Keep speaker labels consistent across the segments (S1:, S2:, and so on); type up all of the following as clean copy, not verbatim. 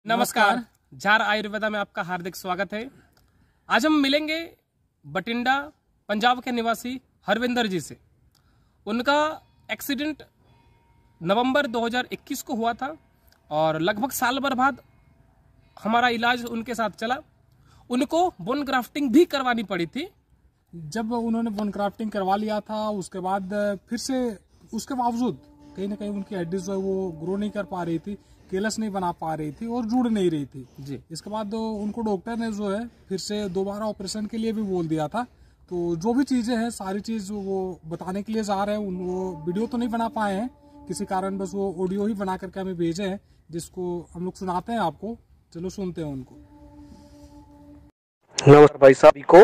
S1: नमस्कार, झार आयुर्वेदा में आपका हार्दिक स्वागत है। आज हम मिलेंगे बठिंडा पंजाब के निवासी हरविंदर जी से। उनका एक्सीडेंट नवंबर 2021 को हुआ था और लगभग साल भर बाद हमारा इलाज उनके साथ चला। उनको बोन ग्राफ्टिंग भी करवानी पड़ी थी।
S2: जब उन्होंने बोन ग्राफ्टिंग करवा लिया था उसके बाद फिर से उसके बावजूद कहीं ना कहीं उनकी हड्डी जो है वो ग्रो नहीं कर पा रही थी, केलस नहीं बना पा रही थी और जुड़ नहीं रही थी
S1: जी।
S2: इसके बाद उनको डॉक्टर ने जो है फिर से दोबारा ऑपरेशन के लिए भी बोल दिया था। तो जो भी चीजें हैं सारी चीज वो बताने के लिए जा रहे हैं। वो वीडियो तो नहीं बना पाए हैं किसी कारण, बस वो ऑडियो ही बना करके हमें भेजे हैं जिसको हम लोग सुनाते हैं आपको। चलो सुनते हैं उनको।
S3: नमस्कार भाई साहब को,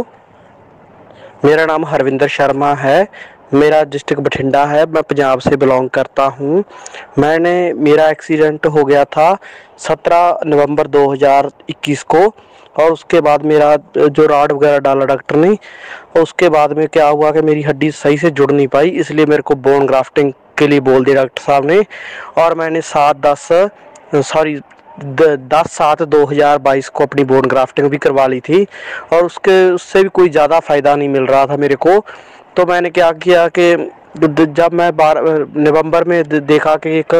S3: मेरा नाम हरविंदर शर्मा है। मेरा डिस्ट्रिक्ट बठिंडा है, मैं पंजाब से बिलोंग करता हूँ। मेरा एक्सीडेंट हो गया था 17 नवंबर 2021 को और उसके बाद मेरा जो रॉड वगैरह डाला डॉक्टर ने, और उसके बाद में क्या हुआ कि मेरी हड्डी सही से जुड़ नहीं पाई, इसलिए मेरे को बोन ग्राफ्टिंग के लिए बोल दिया डॉक्टर साहब ने। और मैंने 10/7/2022 को अपनी बोन ग्राफ्टिंग भी करवा ली थी और उससे भी कोई ज़्यादा फ़ायदा नहीं मिल रहा था मेरे को। तो मैंने क्या किया कि जब मैं 12 नवंबर में देखा कि एक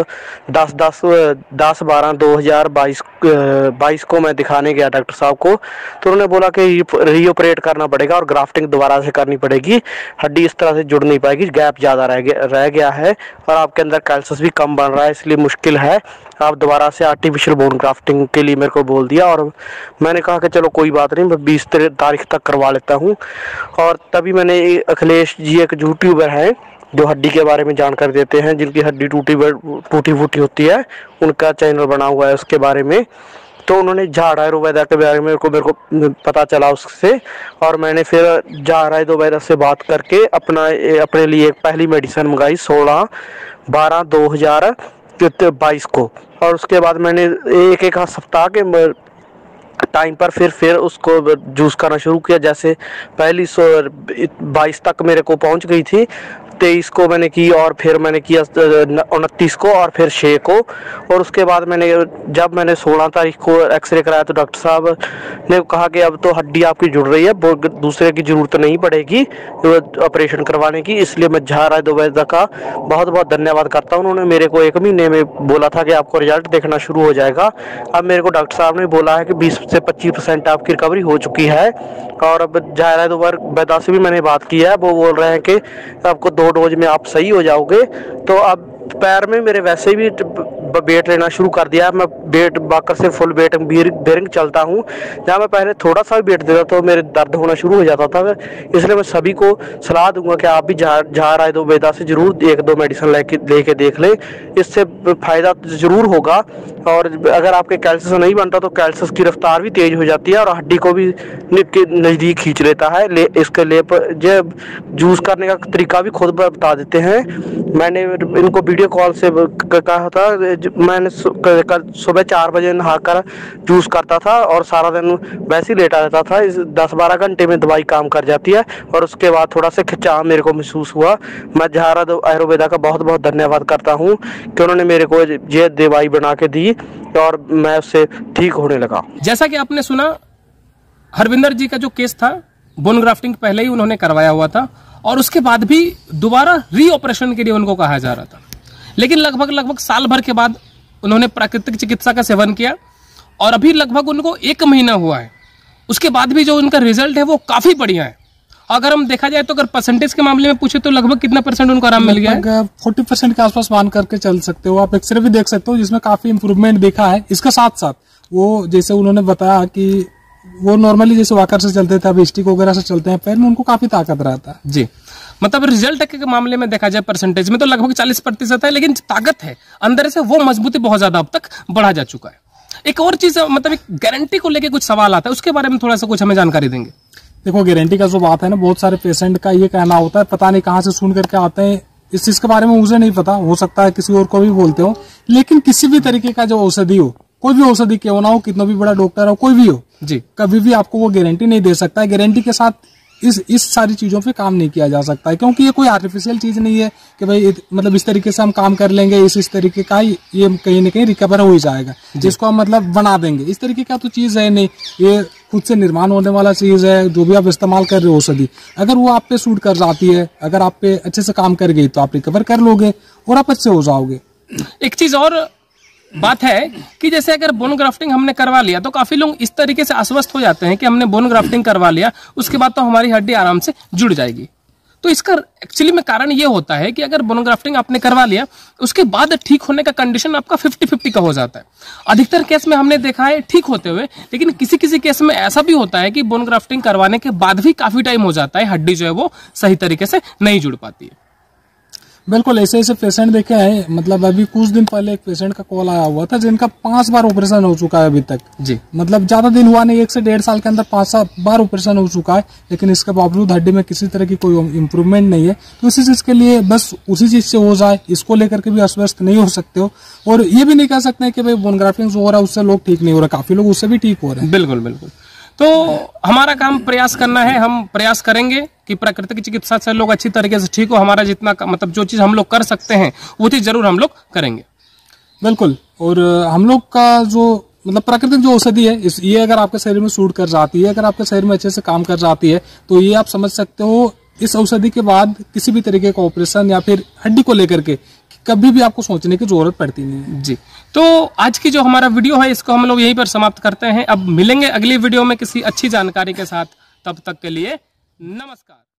S3: 10/12/2022 को मैं दिखाने गया डॉक्टर साहब को, तो उन्होंने बोला कि रीऑपरेट करना पड़ेगा और ग्राफ्टिंग दोबारा से करनी पड़ेगी, हड्डी इस तरह से जुड़ नहीं पाएगी, गैप ज़्यादा रह गया है और आपके अंदर कैल्शियम भी कम बन रहा है, इसलिए मुश्किल है। आप दोबारा से आर्टिफिशियल बोन ग्राफ्टिंग के लिए मेरे को बोल दिया और मैंने कहा कि चलो कोई बात नहीं, मैं 20 तारीख तक करवा लेता हूँ। और तभी मैंने अखिलेश जी, एक यूट्यूबर हैं जो हड्डी के बारे में जानकारी देते हैं, जिनकी हड्डी टूटी फूटी होती है, उनका चैनल बना हुआ है उसके बारे में। तो उन्होंने झार आयुर्वेदा के बारे में मेरे को पता चला उससे, और मैंने फिर झार आयुर्वेदा से बात करके अपने लिए एक पहली मेडिसिन मंगाई 16/12/2022 को। और उसके बाद मैंने एक सप्ताह के टाइम पर फिर उसको जूस करना शुरू किया। जैसे पहली 22 तक मेरे को पहुंच गई थी, 23 को मैंने की और फिर मैंने किया 29 को और फिर 6 को। और उसके बाद जब मैंने 16 तारीख को एक्सरे कराया तो डॉक्टर साहब ने कहा कि अब तो हड्डी आपकी जुड़ रही है, दूसरे की ज़रूरत नहीं पड़ेगी ऑपरेशन करवाने की। इसलिए मैं झार आयुर्वेदा का बहुत बहुत धन्यवाद करता हूँ। उन्होंने मेरे को 1 महीने में बोला था कि आपको रिजल्ट देखना शुरू हो जाएगा। अब मेरे को डॉक्टर साहब ने बोला है कि 20 से 25% आपकी रिकवरी हो चुकी है। और अब झार आयुर्वेदा से भी मैंने बात की है, वो बोल रहे हैं कि आपको 2 डोज में आप सही हो जाओगे। तो अब पैर में मेरे वैसे भी वेट लेना शुरू कर दिया। मैं वेट बाकर से फुल वेट बेरिंग चलता हूँ। जहाँ मैं पहले थोड़ा सा भी वेट देता तो मेरे दर्द होना शुरू हो जाता था। इसलिए मैं सभी को सलाह दूंगा कि आप भी झार आयुर्वेदा से जरूर 1-2 मेडिसिन लेके देख लें, इससे फ़ायदा ज़रूर होगा। और अगर आपके कैल्शियम नहीं बनता तो कैल्शियम की रफ्तार भी तेज़ हो जाती है और हड्डी को भी नज़दीक खींच लेता है। इसके लेप जूस करने का तरीका भी खुद बता देते हैं। मैंने इनको वीडियो कॉल से कहा था, मैंने कल सुबह 4 बजे नहाकर जूस करता था और सारा दिन वैसे ही लेटा रहता था। इस 10-12 घंटे में दवाई काम कर जाती है और उसके बाद थोड़ा सा खिंचाव मेरे को महसूस हुआ। मैं झार आयुर्वेदा का बहुत बहुत धन्यवाद करता हूँ कि उन्होंने मेरे को ये दवाई बना के दी और मैं उससे ठीक होने लगा।
S1: जैसा कि आपने सुना, हरविंदर जी का जो केस था, बोन ग्राफ्टिंग पहले ही उन्होंने करवाया हुआ था और उसके बाद भी दोबारा रीऑपरेशन के लिए उनको कहा जा रहा था। लेकिन लगभग साल भर के बाद उन्होंने प्राकृतिक चिकित्सा का सेवन किया और अभी लगभग उनको 1 महीना हुआ है। उसके बाद भी जो उनका रिजल्ट है वो काफी बढ़िया है। अगर हम देखा जाए तो अगर परसेंटेज के मामले में पूछे तो लगभग कितना % उनको आराम मिल गया है?
S2: 40% के आसपास मान करके चल सकते हो। आप एक्सरे भी देख सकते हो जिसमें काफी इंप्रूवमेंट दिखा है। इसके साथ साथ वो जैसे उन्होंने बताया कि वो नॉर्मली जैसे वॉकर से चलते थे, अब स्टिक वगैरह से चलते हैं, पैर में उनको काफी ताकत रहता है जी।
S1: मतलब रिजल्ट के मामले में देखा जाए परसेंटेज में तो लगभग 40% है, लेकिन ताकत है अंदर से, वो मजबूती बहुत ज्यादा अब तक बढ़ा जा चुका है। एक और चीज, मतलब एक गारंटी को लेके कुछ सवाल आता है, उसके बारे में थोड़ा सा कुछ हमें जानकारी देंगे।
S2: देखो, गारंटी का जो बात है ना, बहुत सारे पेशेंट का ये कहना होता है, पता नहीं कहाँ से सुन करके आते हैं। इस चीज के बारे में मुझे नहीं पता, हो सकता है किसी और को भी बोलते हो, लेकिन किसी भी तरीके का जो औषधि हो, कोई भी औषधि क्यों ना हो, कितना भी बड़ा डॉक्टर हो, कोई भी हो जी, कभी भी आपको वो गारंटी नहीं दे सकता है। गारंटी के साथ इस सारी चीजों पे काम नहीं किया जा सकता है, क्योंकि ये कोई आर्टिफिशियल चीज नहीं है कि भाई मतलब इस तरीके से हम काम कर लेंगे, इस तरीके का ये कहीं ना कहीं रिकवर हो ही जाएगा, जिसको हम मतलब बना देंगे। इस तरीके का तो चीज है नहीं, ये खुद से निर्माण होने वाला चीज है। जो भी आप इस्तेमाल कर रहे हो औषधि, अगर वो आप पे सूट कर जाती है, अगर आप पे अच्छे से काम कर गई, तो आप रिकवर कर लोगे और आप अच्छे हो जाओगे।
S1: एक चीज और बात है कि जैसे अगर बोन ग्राफ्टिंग हमने करवा लिया तो काफी लोग इस तरीके से आश्वस्त हो जाते हैं कि हमने बोन ग्राफ्टिंग करवा लिया, उसके बाद तो हमारी हड्डी आराम से जुड़ जाएगी। तो इसका एक्चुअली में कारण ये होता है कि अगर बोन ग्राफ्टिंग आपने करवा लिया, उसके बाद ठीक होने का कंडीशन आपका 50-50 का हो जाता है। अधिकतर केस में हमने देखा है ठीक होते हुए, लेकिन किसी किसी केस में ऐसा भी होता है कि बोन ग्राफ्टिंग करवाने के बाद भी काफी टाइम हो जाता है, हड्डी जो है वो सही तरीके से नहीं जुड़ पाती है।
S2: बिल्कुल, ऐसे पेशेंट देखे हैं। मतलब अभी कुछ दिन पहले एक पेशेंट का कॉल आया हुआ था जिनका 5 बार ऑपरेशन हो चुका है अभी तक
S1: जी।
S2: मतलब ज्यादा दिन हुआ नहीं, 1 से 1.5 साल के अंदर 5 बार ऑपरेशन हो चुका है, लेकिन इसके बावजूद हड्डी में किसी तरह की कोई इम्प्रूवमेंट नहीं है। तो इसी चीज के लिए बस उसी चीज से हो जाए, इसको लेकर के भी अस्वस्थ नहीं हो सकते हो, और ये भी नहीं कह सकते कि भाई बोन ग्राफ्टिंग जो हो रहा है उससे लोग ठीक नहीं हो रहे, काफी लोग उससे भी ठीक हो रहे हैं।
S1: बिल्कुल बिल्कुल। तो हमारा काम प्रयास करना है, हम प्रयास करेंगे कि प्राकृतिक चिकित्सा से लोग अच्छी तरीके से ठीक हो। हमारा जितना मतलब जो चीज हम लोग कर सकते हैं वो चीज जरूर हम लोग करेंगे।
S2: बिल्कुल, और हम लोग का जो मतलब प्राकृतिक जो औषधि है, ये अगर आपके शरीर में सूट कर जाती है, अगर आपके शरीर में अच्छे से काम कर जाती है, तो ये आप समझ सकते हो इस औषधि के बाद किसी भी तरीके का ऑपरेशन या फिर हड्डी को लेकर के कभी भी आपको सोचने की जरूरत पड़ती नहीं है।
S1: जी, तो आज की जो हमारा वीडियो है इसको हम लोग यहीं पर समाप्त करते हैं। अब मिलेंगे अगली वीडियो में किसी अच्छी जानकारी के साथ, तब तक के लिए नमस्कार।